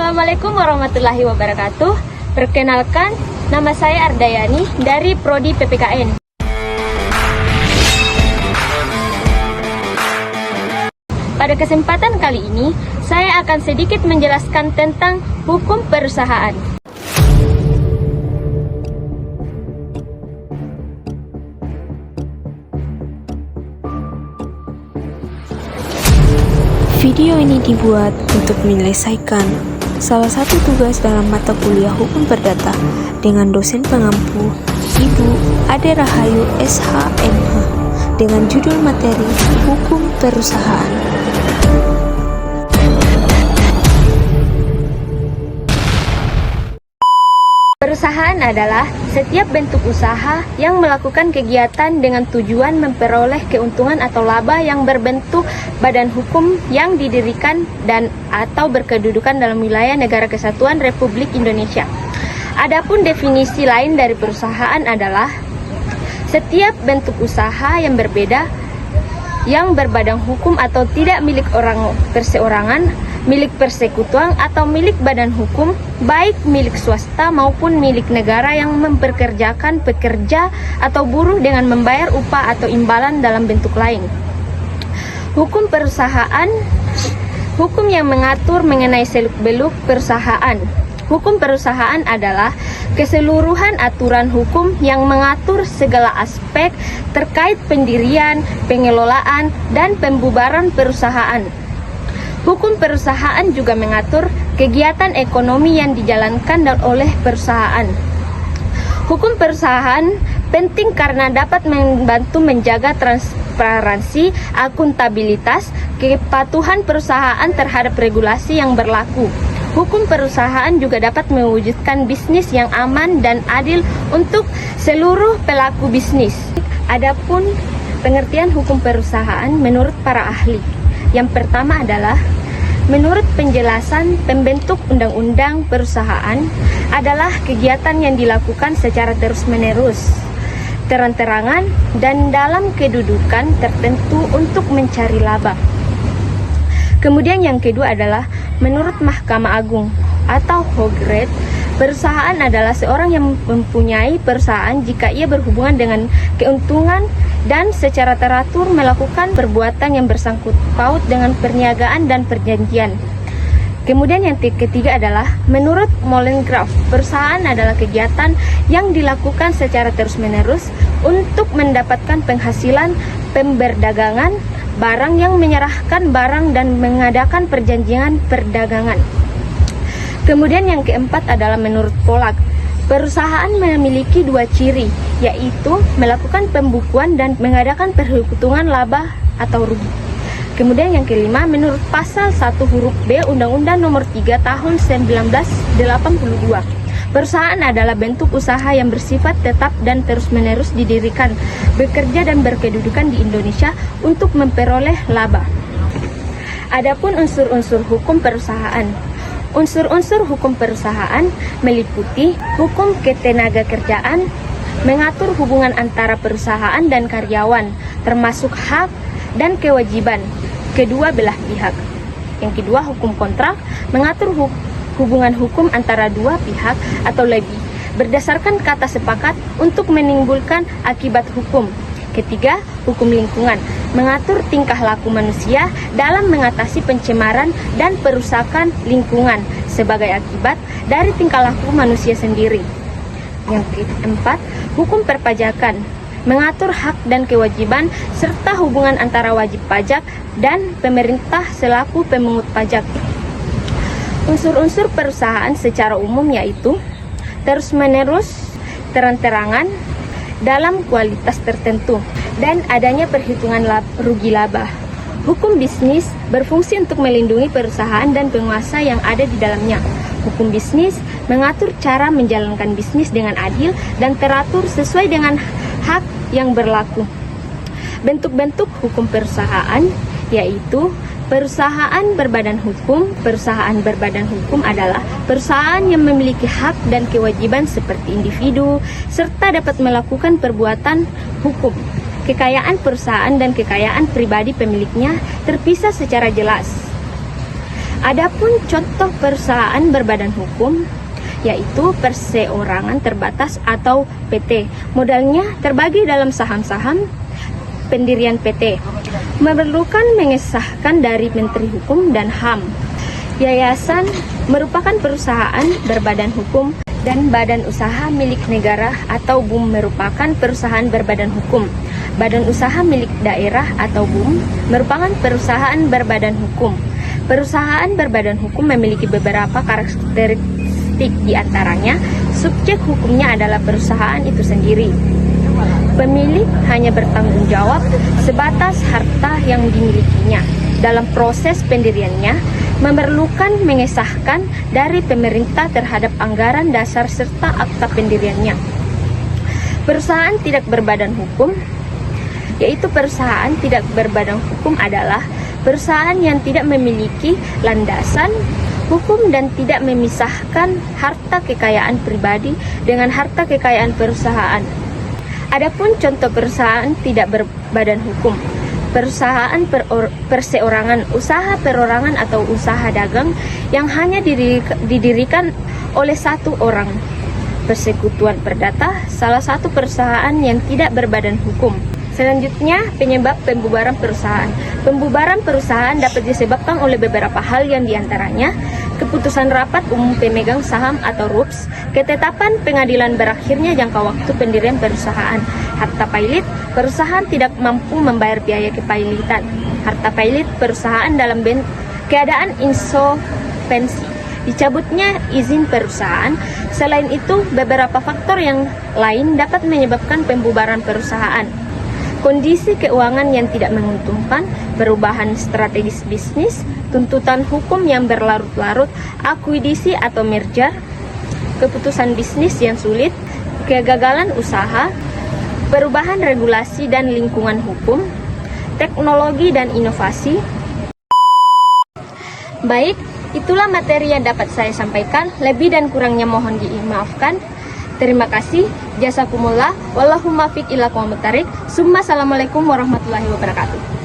Assalamualaikum warahmatullahi wabarakatuh. Perkenalkan, nama saya Ardayani dari Prodi PPKN. Pada kesempatan kali ini, saya akan sedikit menjelaskan tentang hukum perusahaan. Video ini dibuat untuk menyelesaikan salah satu tugas dalam mata kuliah Hukum Perdata dengan dosen pengampu Ibu Ade Rahayu SH.MH dengan judul materi Hukum Perusahaan. Perusahaan adalah setiap bentuk usaha yang melakukan kegiatan dengan tujuan memperoleh keuntungan atau laba yang berbentuk badan hukum yang didirikan dan atau berkedudukan dalam wilayah Negara Kesatuan Republik Indonesia. Adapun definisi lain dari perusahaan adalah setiap bentuk usaha yang berbeda yang berbadan hukum atau tidak milik orang perseorangan, milik persekutuan atau milik badan hukum, baik milik swasta maupun milik negara yang mempekerjakan pekerja atau buruh dengan membayar upah atau imbalan dalam bentuk lain. Hukum perusahaan, hukum yang mengatur mengenai seluk-beluk perusahaan. Hukum perusahaan adalah keseluruhan aturan hukum yang mengatur segala aspek terkait pendirian, pengelolaan, dan pembubaran perusahaan. Hukum perusahaan juga mengatur kegiatan ekonomi yang dijalankan oleh perusahaan. Hukum perusahaan penting karena dapat membantu menjaga transparansi, akuntabilitas, kepatuhan perusahaan terhadap regulasi yang berlaku. Hukum perusahaan juga dapat mewujudkan bisnis yang aman dan adil untuk seluruh pelaku bisnis. Adapun pengertian hukum perusahaan menurut para ahli. Yang pertama adalah menurut penjelasan pembentuk undang-undang perusahaan adalah kegiatan yang dilakukan secara terus-menerus, terang-terangan, dan dalam kedudukan tertentu untuk mencari laba. Kemudian yang kedua adalah menurut Mahkamah Agung atau Hogret, perusahaan adalah seorang yang mempunyai perusahaan jika ia berhubungan dengan keuntungan dan secara teratur melakukan perbuatan yang bersangkut paut dengan perniagaan dan perjanjian. Kemudian yang ketiga adalah menurut Molengraf, perusahaan adalah kegiatan yang dilakukan secara terus-menerus untuk mendapatkan penghasilan pemberdagangan barang yang menyerahkan barang dan mengadakan perjanjian perdagangan. Kemudian yang keempat adalah menurut Polak, perusahaan memiliki dua ciri, yaitu melakukan pembukuan dan mengadakan perhitungan laba atau rugi. Kemudian yang kelima, menurut pasal 1 huruf B Undang-Undang Nomor 3 Tahun 1982, perusahaan adalah bentuk usaha yang bersifat tetap dan terus-menerus didirikan, bekerja dan berkedudukan di Indonesia untuk memperoleh laba. Adapun unsur-unsur hukum perusahaan. Unsur-unsur hukum perusahaan meliputi hukum ketenagakerjaan, mengatur hubungan antara perusahaan dan karyawan, termasuk hak dan kewajiban kedua belah pihak. Yang kedua, hukum kontrak, mengatur hubungan hukum antara dua pihak atau lebih berdasarkan kata sepakat untuk menimbulkan akibat hukum. Ketiga, hukum lingkungan, mengatur tingkah laku manusia dalam mengatasi pencemaran dan perusakan lingkungan sebagai akibat dari tingkah laku manusia sendiri. Yang keempat, hukum perpajakan, mengatur hak dan kewajiban serta hubungan antara wajib pajak dan pemerintah selaku pemungut pajak. Unsur-unsur perusahaan secara umum yaitu terus-menerus, terang-terangan, dalam kualitas tertentu, dan adanya perhitungan rugi laba. Hukum bisnis berfungsi untuk melindungi perusahaan dan penguasa yang ada di dalamnya. Hukum bisnis mengatur cara menjalankan bisnis dengan adil dan teratur sesuai dengan hak yang berlaku. Bentuk-bentuk hukum perusahaan yaitu perusahaan berbadan hukum. Perusahaan berbadan hukum adalah perusahaan yang memiliki hak dan kewajiban seperti individu serta dapat melakukan perbuatan hukum. Kekayaan perusahaan dan kekayaan pribadi pemiliknya terpisah secara jelas. Adapun contoh perusahaan berbadan hukum yaitu perseorangan terbatas atau PT. Modalnya terbagi dalam saham-saham pendirian PT. Memerlukan mengesahkan dari Menteri Hukum dan HAM. Yayasan merupakan perusahaan berbadan hukum dan badan usaha milik negara atau BUM merupakan perusahaan berbadan hukum. Badan usaha milik daerah atau BUM merupakan perusahaan berbadan hukum. Perusahaan berbadan hukum memiliki beberapa karakteristik, di antaranya subjek hukumnya adalah perusahaan itu sendiri. Pemilik hanya bertanggung jawab sebatas harta yang dimilikinya. Dalam proses pendiriannya, memerlukan mengesahkan dari pemerintah terhadap anggaran dasar serta akta pendiriannya. Perusahaan tidak berbadan hukum, yaitu perusahaan tidak berbadan hukum adalah perusahaan yang tidak memiliki landasan hukum dan tidak memisahkan harta kekayaan pribadi dengan harta kekayaan perusahaan. Adapun contoh perusahaan tidak berbadan hukum, perusahaan perseorangan, usaha perorangan atau usaha dagang yang hanya didirikan oleh satu orang. Persekutuan perdata, salah satu perusahaan yang tidak berbadan hukum. Selanjutnya, penyebab pembubaran perusahaan. Pembubaran perusahaan dapat disebabkan oleh beberapa hal yang diantaranya keputusan rapat umum pemegang saham atau RUPS, ketetapan pengadilan berakhirnya jangka waktu pendirian perusahaan, harta pailit, perusahaan tidak mampu membayar biaya kepailitan, harta pailit perusahaan dalam keadaan insolvensi, dicabutnya izin perusahaan. Selain itu, beberapa faktor yang lain dapat menyebabkan pembubaran perusahaan. Kondisi keuangan yang tidak menguntungkan, perubahan strategis bisnis, tuntutan hukum yang berlarut-larut, akuisisi atau merger, keputusan bisnis yang sulit, kegagalan usaha, perubahan regulasi dan lingkungan hukum, teknologi dan inovasi. Baik, itulah materi yang dapat saya sampaikan. Lebih dan kurangnya mohon dimaafkan. Terima kasih. Jazakumullah. Wallahumma fiq ila aqwamit thariq. Summa assalamualaikum warahmatullahi wabarakatuh.